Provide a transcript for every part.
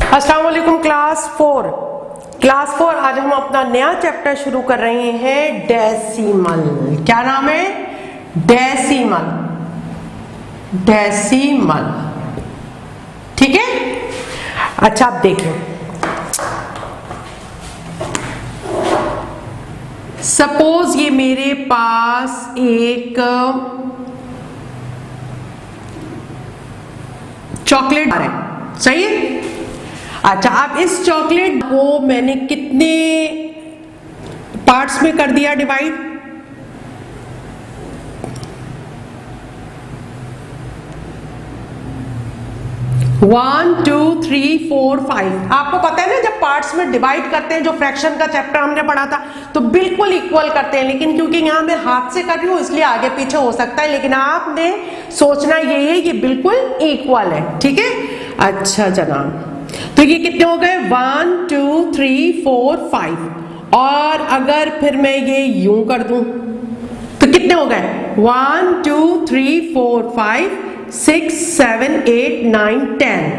अस्सलाम वालेकुम क्लास 4 आज हम अपना नया चैप्टर शुरू कर रहे हैं डेसिमल। क्या नाम है? डेसिमल। ठीक है। अच्छा आप देखो, सपोज ये मेरे पास एक चॉकलेट है, सही है। अच्छा, अब इस चॉकलेट को मैंने कितने पार्ट्स में कर दिया divide? One, two, three, four, 5। आपको पता है ना, जब पार्ट्स में डिवाइड करते हैं, जो फ्रैक्शन का चैप्टर हमने पढ़ा था, तो बिल्कुल इक्वल करते हैं। लेकिन क्योंकि यहां मैं हाथ से कर रही हूं इसलिए आगे पीछे हो सकता है, लेकिन आपने सोचना यही है कि बिल्कुल इक्वल है। ठीक है। अच्छा जनाब, तो ये कितने हो गए? 1, 2, 3, 4, 5। और अगर फिर मैं ये यूं कर दूं तो कितने हो गए? 1, 2, 3, 4, 5, 6, 7, 8, 9, 10।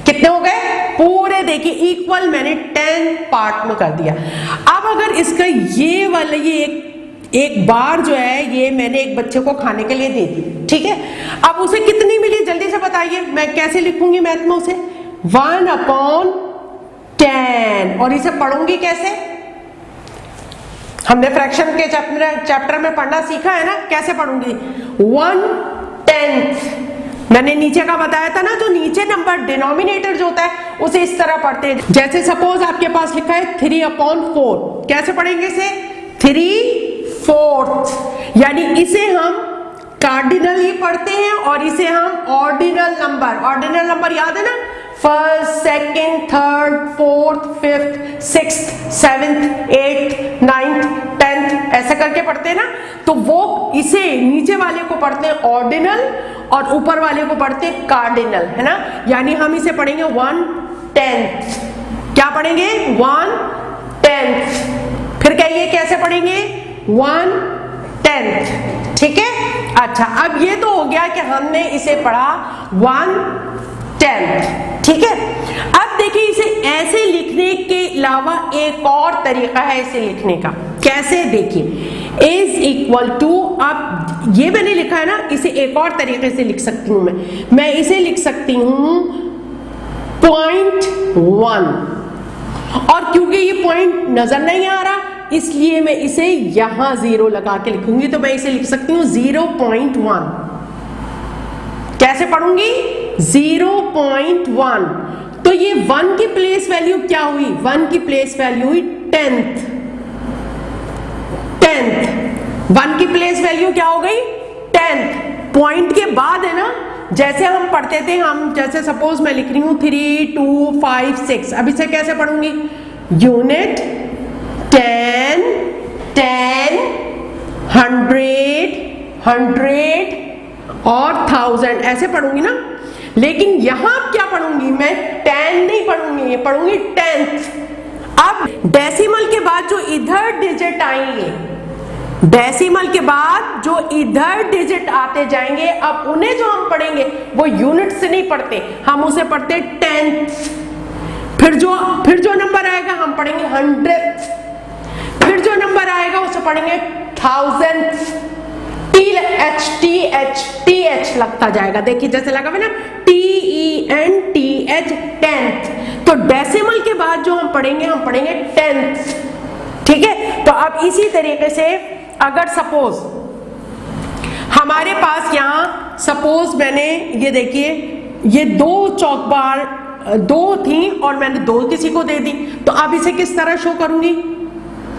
कितने हो गए? पूरे देखिए इक्वल मैंने 10 पार्ट में कर दिया। अब अगर इसका ये वाला ये एक बार जो है ये मैंने एक बच्चे को खाने के लिए दे दी, ठीक है। अब उसे कितनी मिली जल्दी से बताइए, मैं कैसे लिखूंगी मैथ में उसे? 1/10। और इसे पढ़ूंगी कैसे? हमने फ्रैक्शन के चैप्टर में पढ़ना सीखा है ना, कैसे पढ़ूंगी? 1/10। मैंने नीचे का बताया था ना, जो नीचे नंबर डिनोमिनेटर जो होता है उसे इस तरह पढ़ते हैं। जैसे सपोज आपके पास लिखा है 3/4। कैसे पढ़ेंगे इसे? 3/4। यानी इसे हम कार्डिनल ही पढ़ते हैं और इसे हम ऑर्डिनल नंबर याद है ना? First, second, third, fourth, fifth, sixth, seventh, eighth, ninth, tenth, ऐसे करके पढ़ते हैं ना। तो वो इसे नीचे वाले को पढ़ते हैं ऑर्डिनल और ऊपर वाले को पढ़ते हैं कार्डिनल, है ना। यानी हम इसे पढ़ेंगे 1/10। क्या पढ़ेंगे? 1/10। फिर कहिए कैसे पढ़ेंगे? 1/10। ठीक है। अच्छा, अब ये तो हो गया कि हमने इसे पढ़ा 1/10। ठीक है। अब देखिए, इसे ऐसे लिखने के अलावा एक और तरीका है इसे लिखने का। कैसे? देखिए, इज इक्वल टू, अब ये मैंने लिखा है ना, इसे एक और तरीके से लिख सकती हूं मैं इसे लिख सकती हूं 0.1। और क्योंकि ये पॉइंट नजर नहीं आ रहा इसलिए मैं इसे यहां 0 लगा के लिखूंगी, तो मैं इसे लिख सकती हूं 0.1। कैसे पढ़ूंगी? 0.1। तो ये 1 की प्लेस वैल्यू क्या हुई? 1 की प्लेस वैल्यू हुई 10th। 1 की प्लेस वैल्यू क्या हो गई? 10th। पॉइंट के बाद है ना, जैसे हम पढ़ते थे, हम जैसे सपोज मैं लिख रही हूं 3, 2, 5, 6। अब इसे कैसे पढ़ूंगी? यूनिट, 10, 100, 100 और 1000 ऐसे पढ़ूंगी ना। लेकिन यहां क्या पढ़ूंगी मैं? 10 नहीं पढ़ूंगी, ये पढ़ूंगी 10th। अब डेसिमल के बाद जो इधर डिजिट आएंगे, डेसिमल के बाद जो इधर डिजिट आते जाएंगे, अब उन्हें जो हम पढ़ेंगे वो यूनिट से नहीं पढ़ते, हम उसे पढ़ते 10th। फिर जो नंबर आएगा हम पढ़ेंगे 100th। फिर जो नंबर आएगा उसे पढ़ेंगे 1000th। TH लगता जाएगा। देखिए जैसे लगा हुआ ना, TENTH, 10th। तो डेसिमल के बाद जो हम पढ़ेंगे 10th। ठीक है। तो अब इसी तरीके से अगर सपोज हमारे पास यहां सपोज मैंने ये देखिए ये 2 चौक बार 2 थी और मैंने 2 किसी को दे दी, तो अब इसे किस तरह शो करूंगी?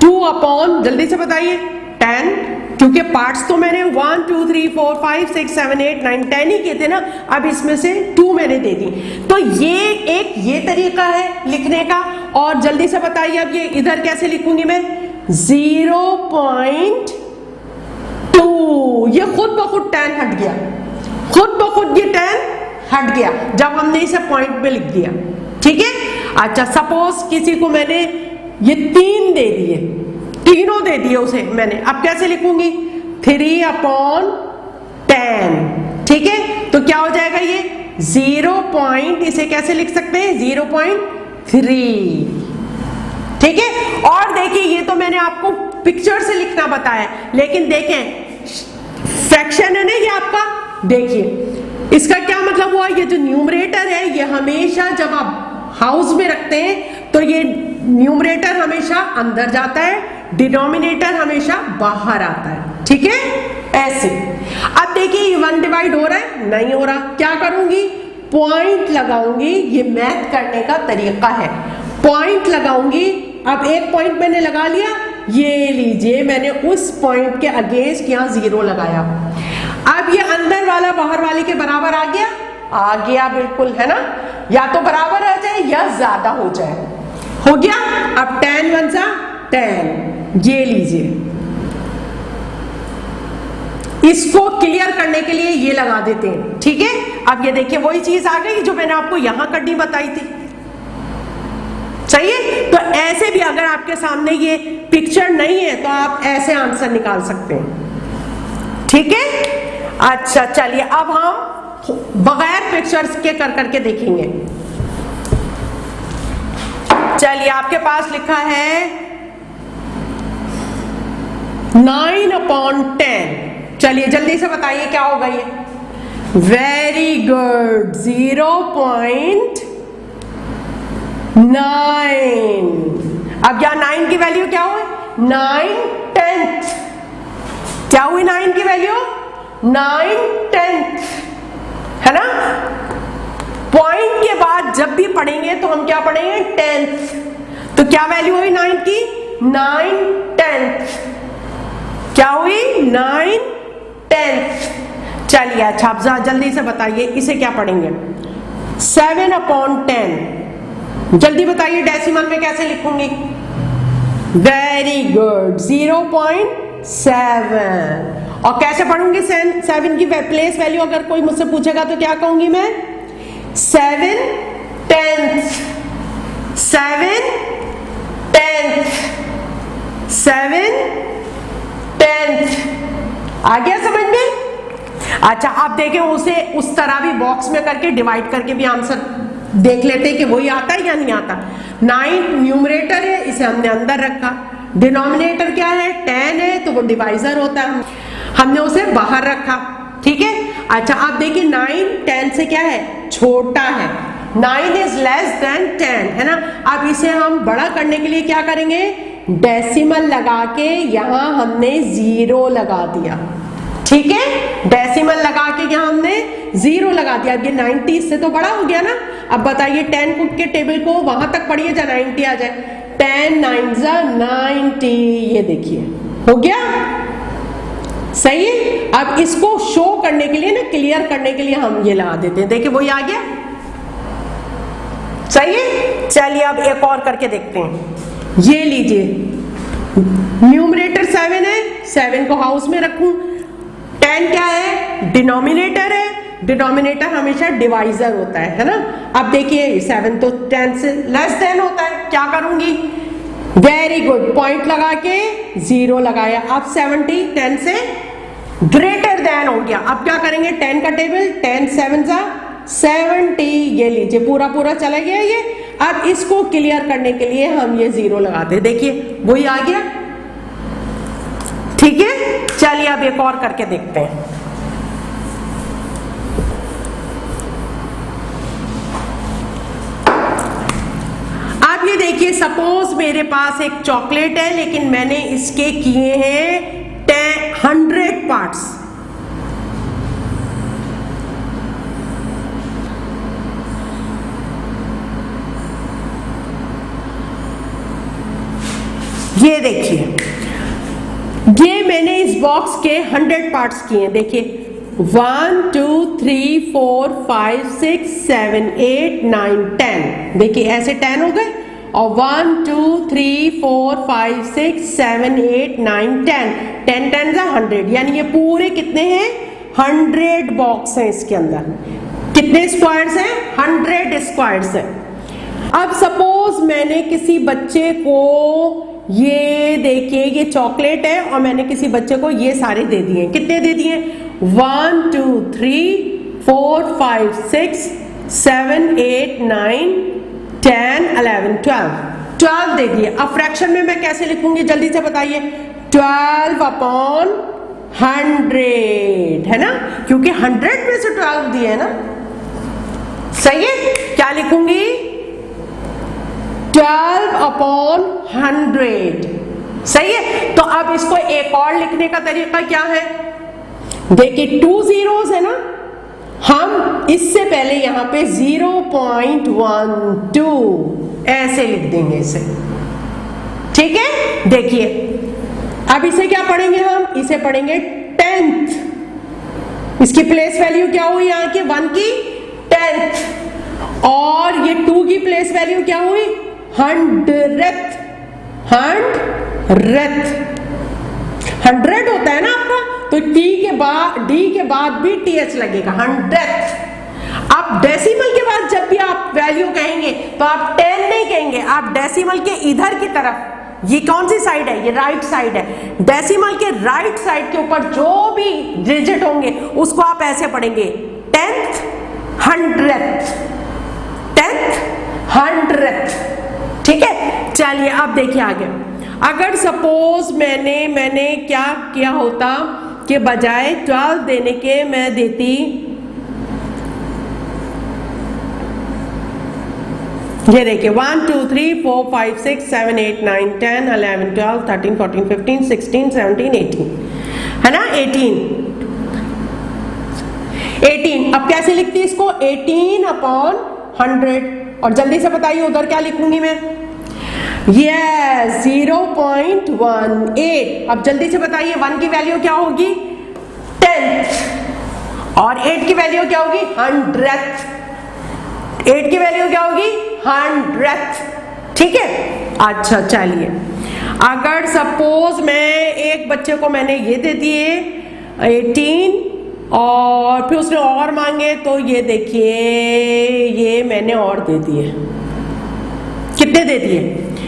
2/, जल्दी से बताइए, 10। क्योंकि पार्ट्स तो मैंने 1, 2, 3, 4, 5, 6, 7, 8, 9, 10 ही किए थे ना। अब इसमें से 2 मैंने दे दी। तो ये तरीका है लिखने का। और जल्दी से बताइए अब ये इधर कैसे लिखूंगी मैं? 0.2। ये खुद ब खुद 10 हट गया, खुद ब खुद ये 10 हट गया जब हमने इसे पॉइंट पे लिख दिया। ठीक है। अच्छा, सपोज किसी को मैंने ये 3 दे दिए, तीनों दे दिए उसे मैंने। अब कैसे लिखूंगी? 3/10। ठीक है। तो क्या हो जाएगा ये? 0. इसे कैसे लिख सकते हैं? 0.3। ठीक है। और देखिए ये तो मैंने आपको पिक्चर से लिखना बताया, लेकिन देखें फ्रैक्शन है ना ये आपका, देखिए इसका क्या मतलब हुआ, ये जो न्यूमरेटर है ये हमेशा जब आप हाउस में रखते हैं तो ये न्यूमरेटर हमेशा अंदर जाता है, डिनोमिनेटर हमेशा बाहर आता है। ठीक है, ऐसे। अब देखिए ये 1 डिवाइड हो रहा है? नहीं हो रहा। क्या करूंगी? पॉइंट लगाऊंगी। ये मैथ करने का तरीका है, पॉइंट लगाऊंगी। अब एक पॉइंट मैंने लगा लिया, ये लीजिए मैंने उस पॉइंट के अगेंस्ट यहाँ 0 लगाया। अब ये अंदर वाला बाहर वाले के बराबर आ गया? आ गया, बिल्कुल, है ना। या तो बराबर आ जाए या ज्यादा हो जाए। हो गया। अब 10 1 जा 10, ये लीजिए। इसको क्लियर करने के लिए ये लगा देते हैं। ठीक है। अब ये देखिए वही चीज आ गई जो मैंने आपको यहां करनी बताई थी। सही है। तो ऐसे भी अगर आपके सामने ये पिक्चर नहीं है तो आप ऐसे आंसर निकाल सकते हैं। ठीक है। अच्छा चलिए अब हम बगैर पिक्चर्स के कर करके देखेंगे। चलिए आपके पास लिखा है 9/10। चलिए जल्दी से बताइए क्या होगा ये। Very good, 0.9। अब यहाँ 9 की वैल्यू क्या हुई? 9/10। क्या हुई 9 की वैल्यू? 9/10, है ना। पॉइंट के बाद जब भी पढ़ेंगे तो हम क्या पढ़ेंगे? 10th। तो क्या वैल्यू हुई 9 की? 9/10। क्या हुई? 9/10। चलिए अच्छा आप जल्दी से बताइए इसे क्या पढ़ेंगे? 7/10। जल्दी बताइए डेसिमल में कैसे लिखूंगी? Very good, 0.7। और कैसे पढ़ूंगी 7 की प्लेस वैल्यू? अगर कोई मुझसे पूछेगा तो क्या कहूंगी मैं? 7/10। 7/10। 7/10। आ गया समझ में? अच्छा आप देखें उसे उस तरह भी बॉक्स में करके डिवाइड करके भी आंसर देख लेते हैं कि वही आता है या नहीं आता। 9 न्यूमरेटर है, इसे हमने अंदर रखा। डिनोमिनेटर क्या है? 10 है, तो वो डिवाइजर होता है, हमने उसे बाहर रखा। ठीक है। अच्छा आप देखिए 9 10 से क्या है? छोटा है। 9 इज लेस देन 10, है ना। अब इसे हम बड़ा करने के लिए क्या करेंगे? डेसिमल लगा के यहां हमने 0 लगा दिया। ठीक है। डेसिमल लगा के यहां हमने 0 लगा दिया। अब ये 90 से तो बड़ा हो गया ना। अब बताइए 10 के टेबल को वहां तक पढ़िए जहाँ 90 आ जाए। 10 9 90, ये देखिए हो गया। सही है। अब इसको शो करने के लिए ना, क्लियर करने के लिए हम ये लगा देते हैं। देखिए वही आ गया। सही है। चलिए अब एक और करके देखते हैं। ये लीजिए न्यूमरेटर 7 है, 7 को हाउस में रखूं। 10 क्या है? डिनोमिनेटर है। डिनोमिनेटर हमेशा डिवाइजर होता है ना। अब देखिए 7 तो 10 से लेस देन होता है। क्या करूंगी? वेरी गुड, पॉइंट लगा के 0 लगाया। अब 70 10 से ग्रेटर देन हो गया। अब क्या करेंगे? 10 का टेबल, 10 7 70, ये लीजिए पूरा पूरा चला गया ये। अब इसको क्लियर करने के लिए हम ये 0 लगाते हैं। देखिए वही आ गया। ठीक है। चलिए अब एक और करके देखते हैं। अब ये देखिए सपोज मेरे पास एक चॉकलेट है, लेकिन मैंने इसके किए हैं 100 पार्ट्स। ये देखिए ये मैंने इस बॉक्स के 100 पार्ट्स किए हैं। देखिए 1 2 3 4 5 6 7 8 9 10। देखिए ऐसे 10 हो गए। और 1 2 3 4 5 6 7 8 9 10 10 10 100, यानी ये पूरे कितने हैं? 100 बॉक्स हैं इसके अंदर। कितने स्क्वायर्स हैं? 100 स्क्वायर्स हैं। अब सपोज मैंने किसी बच्चे को ये देखिए ये चॉकलेट है और मैंने किसी बच्चे को ये सारे दे दिए। कितने दे दिए? 1 2 3 4 5 6 7 8 9 10 11 12 दे दिए। अब फ्रैक्शन में मैं कैसे लिखूंगी जल्दी से बताइए। 12 अपॉन 100 है ना, क्योंकि 100 में से 12 दिए है ना। सही है, क्या लिखूंगी 12 अपॉन 100। सही है, तो अब इसको एक और लिखने का तरीका क्या है, देखिए 2 zeros है ना, हम इससे पहले यहां पे 0.12 ऐसे लिख देंगे इसे। ठीक है, देखिए अब इसे क्या पढ़ेंगे हम, इसे पढ़ेंगे 10th। इसकी प्लेस वैल्यू क्या हुई यहाँ की 1 की 10th, और ये 2 की प्लेस वैल्यू क्या हुई 100th। 100 होता है ना आपका, तो डी के बाद भी टीएच लगेगा 100th। अब डेसिमल के बाद जब भी आप वैल्यू कहेंगे तो आप 10 नहीं कहेंगे, आप डेसिमल के इधर की तरफ, ये कौन सी साइड है, ये राइट साइड है, डेसिमल के राइट साइड के ऊपर जो भी डिजिट होंगे उसको आप ऐसे पढ़ेंगे 10th 100th 10th 100th। ठीक है, चलिए अब देखिए आगे। अगर सपोज मैंने क्या किया होता कि बजाय 12 देने के मैं देती, ये देखिए 1 2 3 4 5 6 7 8 9 10 11 12 13 14 15 16 17 18 है ना, 18। अब कैसे लिखती इसको 18 अपॉन 100, और जल्दी से बताइए उधर क्या लिखूंगी मैं, यस 0.18। अब जल्दी से बताइए 1 की वैल्यू क्या होगी 10th, और 8 की वैल्यू क्या होगी 100th। 8 की वैल्यू क्या होगी 100th। ठीक है, अच्छा चलिए, अगर सपोज मैं एक बच्चे को मैंने ये दे दिए 18 और फिर उसने और मांगे, तो ये देखिए ये मैंने और दे दिए, कितने दे दिए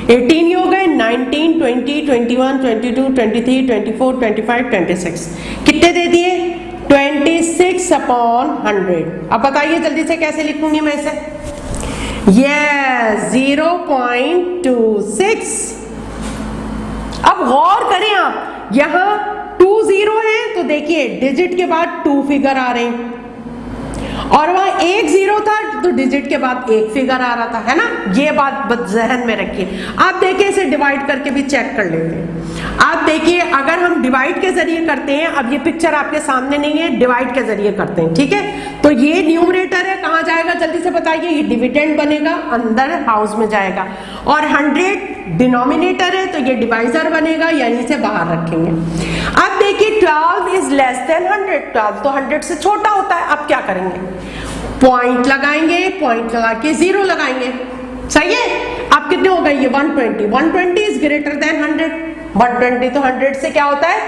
18 ही हो गए, 19 20 21 22 23 24 25 26, कितने दे दिए 26 अपॉन 100। अब बताइए जल्दी से कैसे लिखूंगी मैं इसे, यस 0.26। अब गौर करें आप, यहां 2 0 है तो देखिए डिजिट के बाद 2 फिगर आ रहे हैं, और वहां 1 0 था तो डिजिट के बाद 1 फिगर आ रहा था, है ना। ये बात जहन में रखिए। आप देखिए इसे डिवाइड करके भी चेक कर लेते हैं। आप देखिए अगर हम डिवाइड के जरिए करते हैं, अब ये पिक्चर आपके सामने नहीं है, डिवाइड के जरिए करते हैं, ठीक है। तो ये न्यूमरेटर है, कहां जाएगा जल्दी से बताइए, ये डिविडेंड बनेगा, अंदर हाउस में जाएगा, और 100 डिनोमिनेटर है तो ये डिवाइजर बनेगा, यानी से बाहर रखेंगे। अब देखिए 12 इज लेस देन 100, 12 तो 100 से छोटा होता है। अब क्या करेंगे, पॉइंट लगाएंगे, पॉइंट लगा के 0 लगाएंगे, सही है। अब कितने हो गए ये 120 इज ग्रेटर देन 100, 120 तो 100 से क्या होता है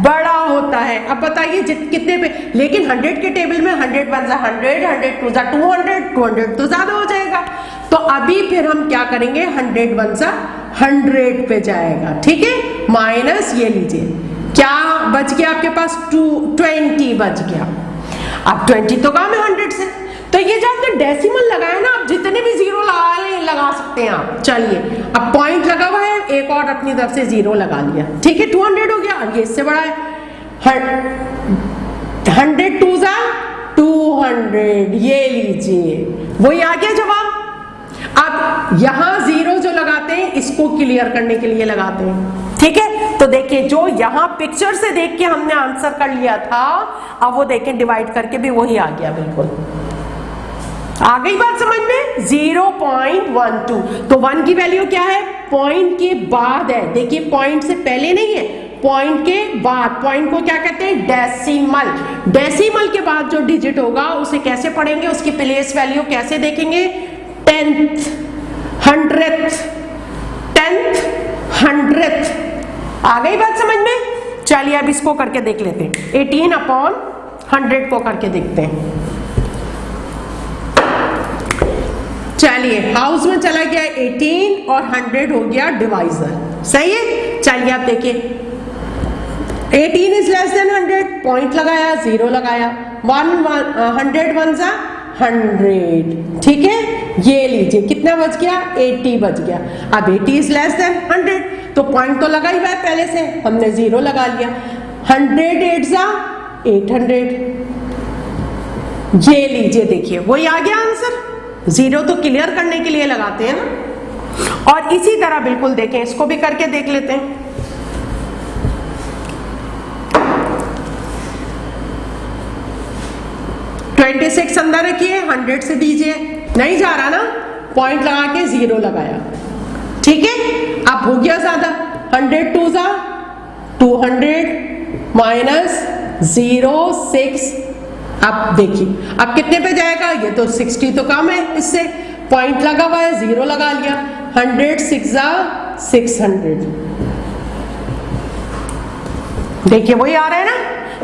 बड़ा होता है। अब बताइए कितने पे, लेकिन 100 के टेबल में 100 1 जा 100, 100 2 जा 200, 200 तो ज्यादा हो जाएगा। तो अभी फिर हम क्या करेंगे, 100 1 जा 100 पे जाएगा, ठीक है। माइनस ये लीजिए, क्या बच गया आपके पास 20 बच गया। अब 20 तो कम है 100 से, तो ये जो आपने डेसिमल लगाया ना, आप जितने भी 0 लगा सकते हैं आप। चलिए अब पॉइंट लगा हुआ है, एक और अपनी तरफ से 0 लगा लिया, ठीक है। 200 हो गया, अब ये इससे बड़ा है 100 2 जा 200, ये लीजिए वही आ गया जवाब। अब यहां 0 जो लगाते हैं इसको क्लियर करने के लिए लगाते हैं, ठीक है। तो देखिए जो यहां पिक्चर से देख के हमने आंसर कर लिया था, अब वो देखें डिवाइड करके भी वही आ गया, बिल्कुल आ गई बात समझ में। 0.12, तो 1 की वैल्यू क्या है, पॉइंट के बाद है, देखिए पॉइंट से पहले नहीं है, पॉइंट के बाद। पॉइंट को क्या कहते हैं, डेसिमल। डेसिमल के बाद जो डिजिट होगा उसे कैसे पढ़ेंगे, उसकी प्लेस वैल्यू कैसे देखेंगे, 10th 100th 10th 100th। आ गई बात समझ में। चलिए अब इसको करके देख लेते हैं, 18 अपॉन 100 को करके देखते हैं। चलिए हाउस में चला गया 18 और 100 हो गया डिवाइजर, सही है। चलिए आप देखिए 18 इज लेस देन 100, पॉइंट लगाया 0 लगाया, 100 वन जा 100, ठीक है। ये लीजिए कितना बच गया, 80 बच गया। अब 80 इज लेस देन 100, तो पॉइंट तो लगा ही हुआ है पहले से, हमने 0 लगा लिया। 100 8 जा 800, ये लीजिए देखिए वही आ गया आंसर। 0 तो क्लियर करने के लिए लगाते हैं ना। और इसी तरह बिल्कुल देखें, इसको भी करके देख लेते हैं। $26 अंदर रखिए, 100 से दीजिए, नहीं जा रहा ना, पॉइंट लगा के 0 लगाया, ठीक है। अब हो गया ज्यादा, 100 2 जा 200 माइनस 0 6। अब देखिए अब कितने पे जाएगा, ये तो 60 तो कम है इससे, पॉइंट लगा हुआ है 0 लगा लिया। 100 6 जा 600, देखिए वही आ रहा है ना।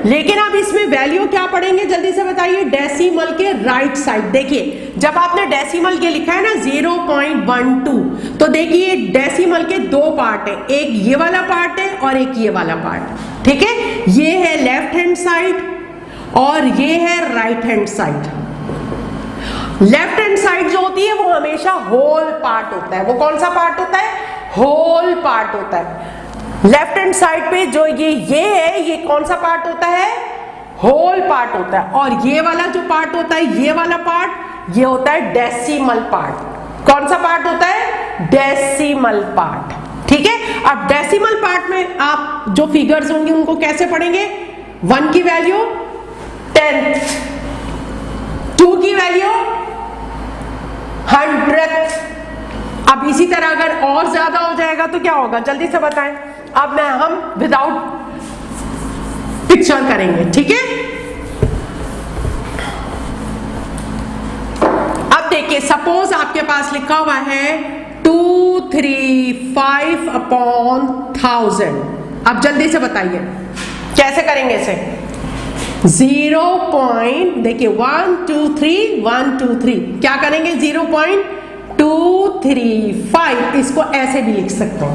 लेकिन अब इसमें वैल्यू क्या पढ़ेंगे जल्दी से बताइए, डेसिमल के राइट साइड। देखिए जब आपने डेसिमल के लिखा है ना 0.12, तो देखिए डेसिमल के दो पार्ट है, एक ये वाला पार्ट है और एक ये वाला पार्ट, ठीक है। ये है लेफ्ट हैंड साइड और ये है right hand side. Left hand side जो होती है वो हमेशा होल पार्ट होता है। वो कौन सा पार्ट होता है, होल पार्ट होता है। लेफ्ट हैंड साइड पे जो ये है, ये कौन सा पार्ट होता है, होल पार्ट होता है। और ये वाला जो पार्ट होता है, ये वाला पार्ट, ये होता है डेसिमल पार्ट। कौन सा पार्ट होता है, डेसिमल पार्ट, ठीक है। अब डेसिमल पार्ट में आप जो फिगर्स होंगे उनको कैसे पढ़ेंगे, 1 की वैल्यू 10th, 2 की वैल्यू 100th। अब इसी तरह अगर और ज्यादा हो जाएगा तो क्या होगा, जल्दी से बताएं। अब हम विदाउट पिक्चर करेंगे, ठीक है। अब देखिए सपोज आपके पास लिखा हुआ है 235 अपॉन 1000। अब जल्दी से बताइए कैसे करेंगे इसे। 0 पॉइंट, देखिए 1 2 3 1 2 3, क्या करेंगे 0.235, इसको ऐसे भी लिख सकते हो,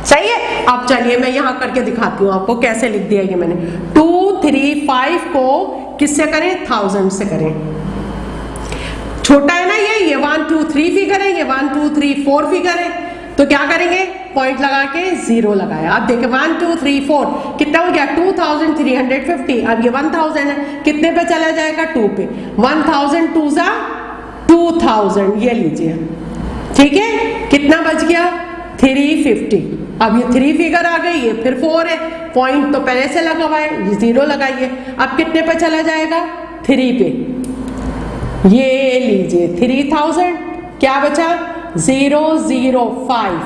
सही है। अब चलिए मैं यहां करके दिखाती हूं आपको कैसे लिख दिया ये मैंने। 235 को किससे करें, 1000 से करें। छोटा है ना ये 1 2 3 फिगर है, ये 1 2 3 4 फिगर है, तो क्या करेंगे, पॉइंट लगा के 0 लगाया। अब देखिए 1 2 3 4 कितना हो गया, 2350। अब ये 1000 है, कितने पे चला जाएगा, 2 पे। 1000 2 जा 2000, ये लीजिए, ठीक है। कितना बच गया, 350। अब ये 3 फिगर आ गई, ये फिर 4 है, पॉइंट तो पहले से लगा हुआ है, ये 0 लगाइए। अब कितने पे चला जाएगा, 3 पे, ये लीजिए 3000। क्या बचा, 005।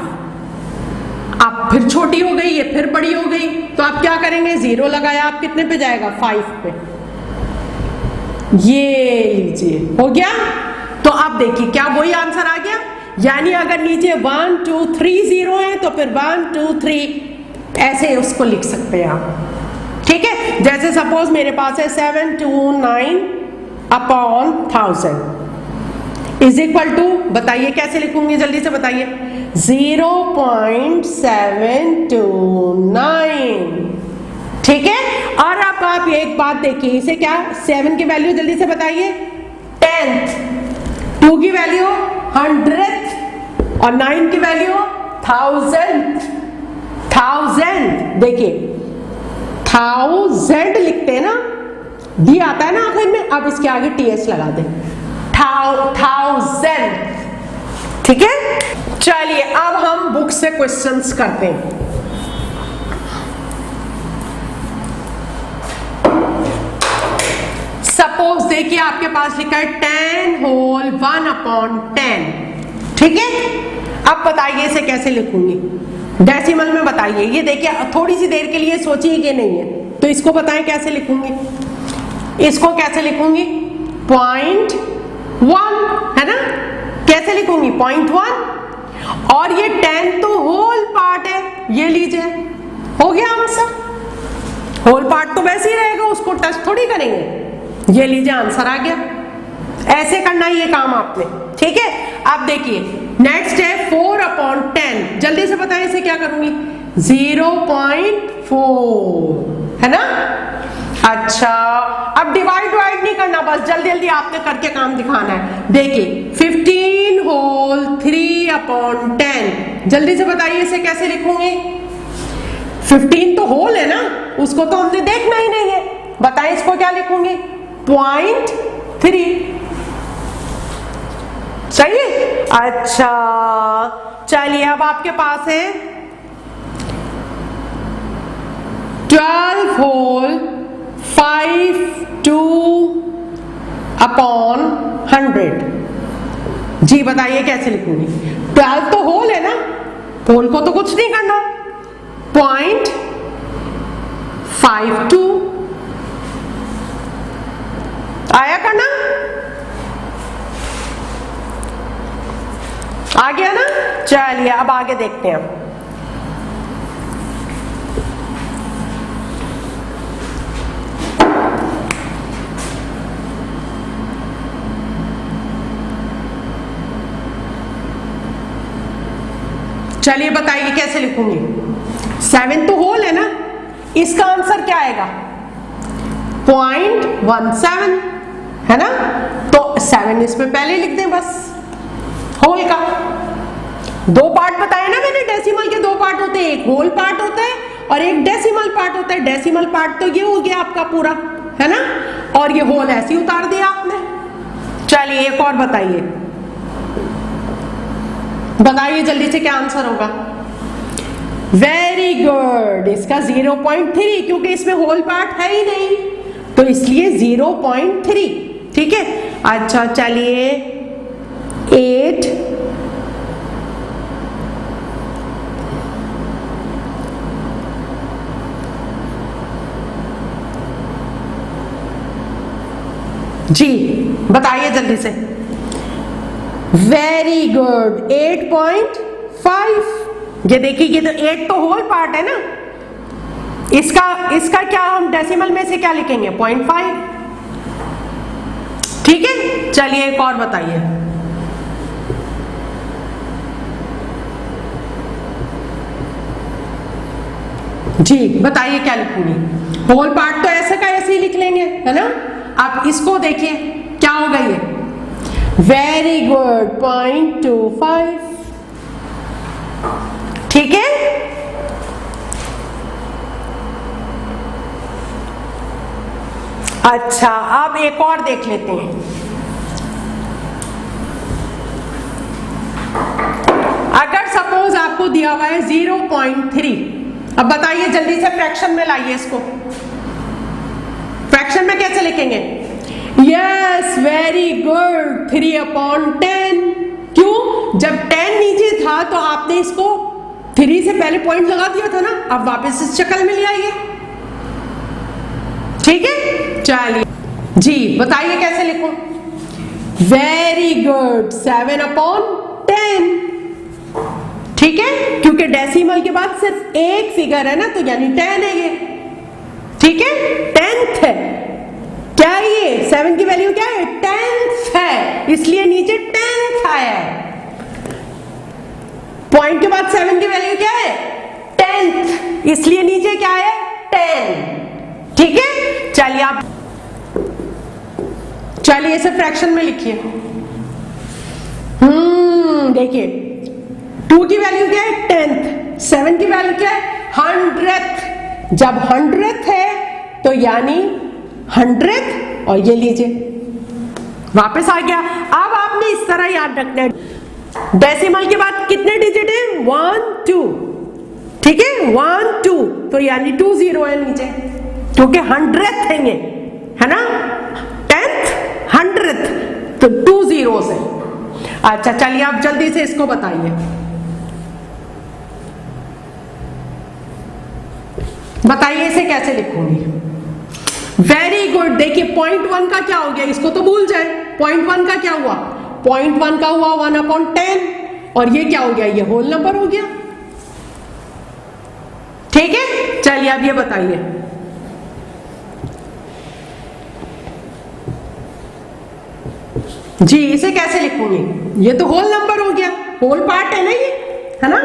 अब फिर छोटी हो गई, ये फिर बड़ी हो गई, तो आप क्या करेंगे, 0 लगाया, आप कितने पे जाएगा, 5 पे, ये लीजिए, हो गया। तो अब देखिए क्या वही आंसर आ गया। यानी अगर नीचे 1 2 3 0 है तो फिर 1 2 3 ऐसे उसको लिख सकते हैं आप, ठीक है। जैसे सपोज मेरे पास है 729 अपॉन 1000 इज इक्वल टू, बताइए कैसे लिखूंगी, जल्दी से बताइए, 0.729, ठीक है। और अब आप एक बात देखिए, इसे क्या, 7 की वैल्यू जल्दी से बताइए 10th, 2 की वैल्यू 100th और 9 की वैल्यू 1000। देखिए 1000 लिखते हैं ना, डी आता है ना आखिर में, अब इसके आगे टीएच लगा दें, 1000, ठीक है। चलिए अब हम बुक से क्वेश्चंस करते हैं। सपोज देखिए आपके पास लिखा है 10 होल 1 अपॉन 10, ठीक है। अब बताइए इसे कैसे लिखूंगी, डेसिमल में बताइए। ये देखिए थोड़ी सी देर के लिए सोचिए कि नहीं है, तो इसको बताएं कैसे लिखूंगी, इसको कैसे लिखूंगी, 0.1 है ना, कैसे लिखूंगी 0.1। और ये 10 तो होल पार्ट है, ये लीजिए, हो गया आंसर। होल पार्ट तो वैसे ही रहेगा, उसको टच थोड़ी करेंगे, ये लीजिए आंसर आ गया। ऐसे करना ही ये काम आपने, ठीक है। अब देखिए नेक्स्ट है 4 अपॉन 10, जल्दी से बताएं इसे क्या करूंगी, 0.4 है ना। अच्छा अब डिवाइड नहीं करना, बस जल्दी जल्दी आपने करके काम दिखाना है। देखिए 15 होल 3/10, जल्दी से बताइए इसे कैसे लिखूंगी। 15 तो होल है ना, उसको तो हमने देखना ही नहीं है, बताएं इसको क्या लिखूंगी। 0.3, सही है। अच्छा चलिए अब आपके पास है 12 होल 52/100, जी बताइए कैसे लिखूंगी। 12 तो होल है ना, होल को तो कुछ नहीं करना, 0.52 आया करना, आ गया ना। चलिए अब आगे देखते हैं। चलिए बताइए कैसे लिखूंगी। 7 तो होल है ना, इसका आंसर क्या आएगा 0.17 है ना, तो 7 इसमें पहले लिख दें बस। होल का 2 पार्ट बताए ना मैंने, डेसिमल के 2 पार्ट होते हैं, एक होल पार्ट होता है और एक डेसिमल पार्ट होता है। डेसिमल पार्ट तो ये हो गया आपका पूरा, है ना, और ये होल ऐसे ही उतार दिया आपने। चलिए एक और बताइए, बताइए जल्दी से क्या आंसर होगा। वेरी गुड, इसका 0.3, क्योंकि इसमें होल पार्ट है ही नहीं तो इसलिए 0.3, ठीक है। अच्छा चलिए 8 जी बताइए जल्दी से। वेरी गुड 8.5, ये देखिए ये तो 8 तो होल पार्ट है ना, इसका क्या हम डेसिमल में से क्या लिखेंगे 0.5, ठीक है। चलिए एक और बताइए। जी बताइए क्या लिखूंगी। होल पार्ट तो ऐसे का ऐसे ही लिख लेंगे, है ना। अब इसको देखिए क्या होगा ये, वेरी गुड 0.25, ठीक है। अच्छा अब एक और देख लेते हैं। अगर सपोज आपको दिया हुआ है 0.3, अब बताइए जल्दी से फ्रैक्शन में लाइए इसको। फ्रैक्शन में कैसे लिखेंगे। यस वेरी गुड 3/10, क्यों, जब 10 नीचे था तो आपने इसको 3 से पहले पॉइंट लगा दिया था ना, अब वापस इस शक्ल में ले आइए, ठीक है। चलिए जी बताइए कैसे लिखूं। वेरी गुड 7/10, ठीक है, क्योंकि डेसिमल के बाद सिर्फ एक फिगर है ना, तो यानी 10 है ये, ठीक है। 10th है, क्या है ये 7 की वैल्यू क्या है 10th है, इसलिए नीचे 10th आया है। पॉइंट के बाद 7 की वैल्यू क्या है 10th, इसलिए नीचे क्या है 10, ठीक है। चलिए आप चलिए इसे फ्रैक्शन में लिखिए। देखिए 2 की वैल्यू क्या है 10th, 7 की वैल्यू क्या है 100th, जब 100th है तो यानी 100th, और ये लीजिए वापस आ गया। अब आपने इस तरह याद रखना है, डेसिमल के बाद कितने डिजिट है 1 2, ठीक है 1 2, तो यानी 2 0 है नीचे, क्योंकि 100th है ये, है ना, 10th 100th, तो 2 zeros है। अच्छा चलिए आप जल्दी से इसको बताइए। बताइए इसे कैसे लिखूंगी। वेरी गुड, देखिए 0.1 का क्या हो गया, इसको तो भूल जाए। 0.1 का क्या हुआ 0.1 का हुआ 1/10, और ये क्या हो गया, ये होल नंबर हो गया, ठीक है। चलिए अब ये बताइए। जी इसे कैसे लिखूंगी, ये तो होल नंबर हो गया, होल पार्ट है ना ये, है ना।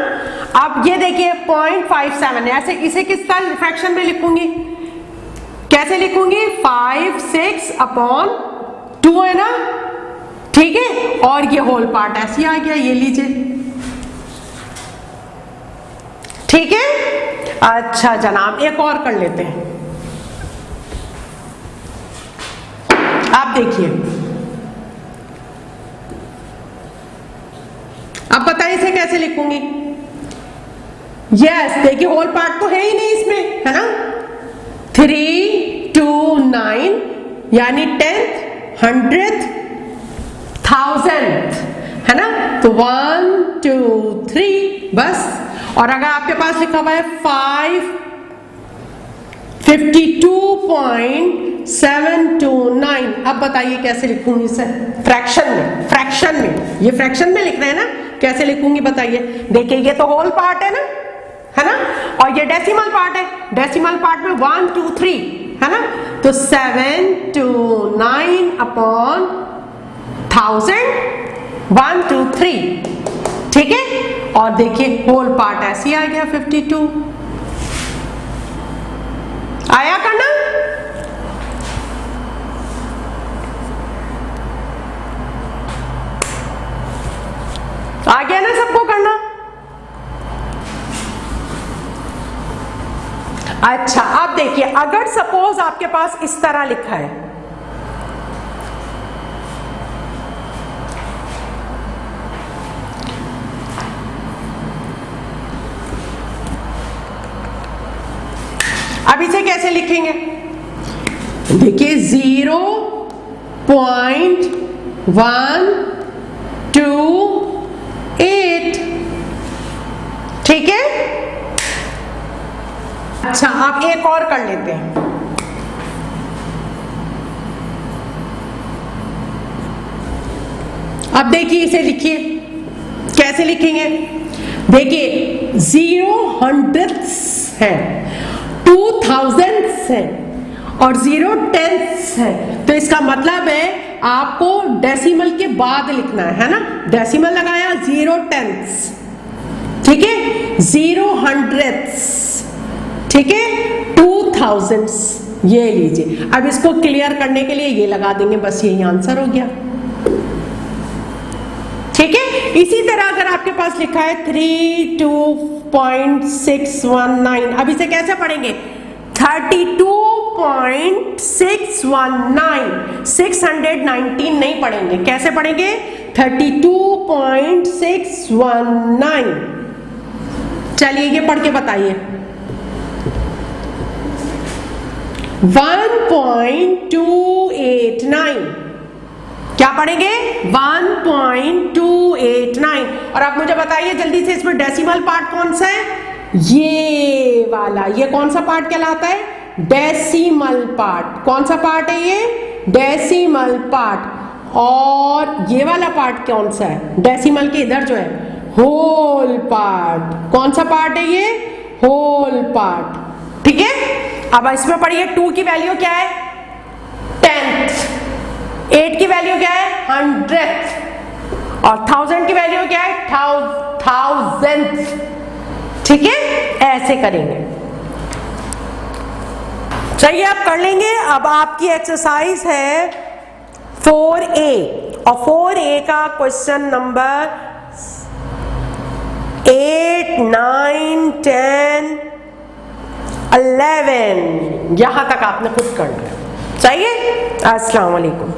अब ये देखिए 0.57 है, ऐसे इसे किस तरह फ्रैक्शन में लिखूंगी। कैसे लिखूंगी? 5 6 अपॉन 2 है ना, ठीक है। और ये होल पार्ट ऐसे आ गया, ये लीजिए, ठीक है। अच्छा जनाब, एक और कर लेते हैं। आप देखिए, अब बताइए इसे कैसे लिखूंगी? यस, देखिए होल पार्ट तो है ही नहीं इसमें, है ना। 3 2 9 यानी 10th 100th 1000th, है ना। तो 1 2 3 बस। और अगर आपके पास लिखा हुआ है 552.729, अब बताइए कैसे लिखूंगी इसे? फ्रैक्शन में, फ्रैक्शन में, ये फ्रैक्शन में लिख रहे हैं ना, कैसे लिखूंगी बताइए? देखिए ये तो होल पार्ट है ना, और ये डेसिमल पार्ट है। डेसिमल पार्ट में 1 2 3 है ना, तो 729 अपॉन 1000 1 2 3, ठीक है। और देखिए होल पार्ट ऐसे ही आ गया 52, आया करना। आ गया ना सबको करना? अच्छा अब देखिए, अगर सपोज आपके पास इस तरह लिखा है, अब इसे कैसे लिखेंगे? देखिए 0.128, ठीक है। अच्छा आप एक और कर लेते हैं। अब देखिए इसे लिखिए, कैसे लिखेंगे? देखिए 0 100ths है, 2000ths है और 0 10ths है, तो इसका मतलब है आपको डेसिमल के बाद लिखना है ना। डेसिमल लगाया 0 10ths, ठीक है, 0 100ths, ठीक है, 2000ths, ये लीजिए। अब इसको क्लियर करने के लिए ये लगा देंगे, बस यही आंसर हो गया, ठीक है। इसी तरह अगर आपके पास लिखा है 32.619, अब इसे कैसे पढ़ेंगे? 32.619, 619 नहीं पढ़ेंगे, कैसे पढ़ेंगे? 32.619। चलिए ये पढ़ के बताइए। 1.289, क्या पढ़ेंगे? 1.289। और अब मुझे बताइए जल्दी से, इसमें डेसिमल पार्ट कौन सा है? ये वाला, ये कौन सा पार्ट कहलाता है? Decimal part. कौन सा पार्ट है ये? Decimal part. और ये वाला पार्ट कौन सा है? डेसिमल के इधर जो है, होल पार्ट। कौन सा पार्ट है ये? होल पार्ट, ठीक है। अब इसमें पढ़िए, 2 की वैल्यू क्या है? 10th, 8 की वैल्यू क्या है? 100th, और 1000 की वैल्यू क्या है? 1000th, ठीक है। ऐसे करेंगे, चलिए आप कर लेंगे। अब आपकी एक्सरसाइज है 4A, और 4A का क्वेश्चन नंबर 8 9 10 11 यहां तक आपने खुद करना है, चाहिए। अस्सलाम वालेकुम।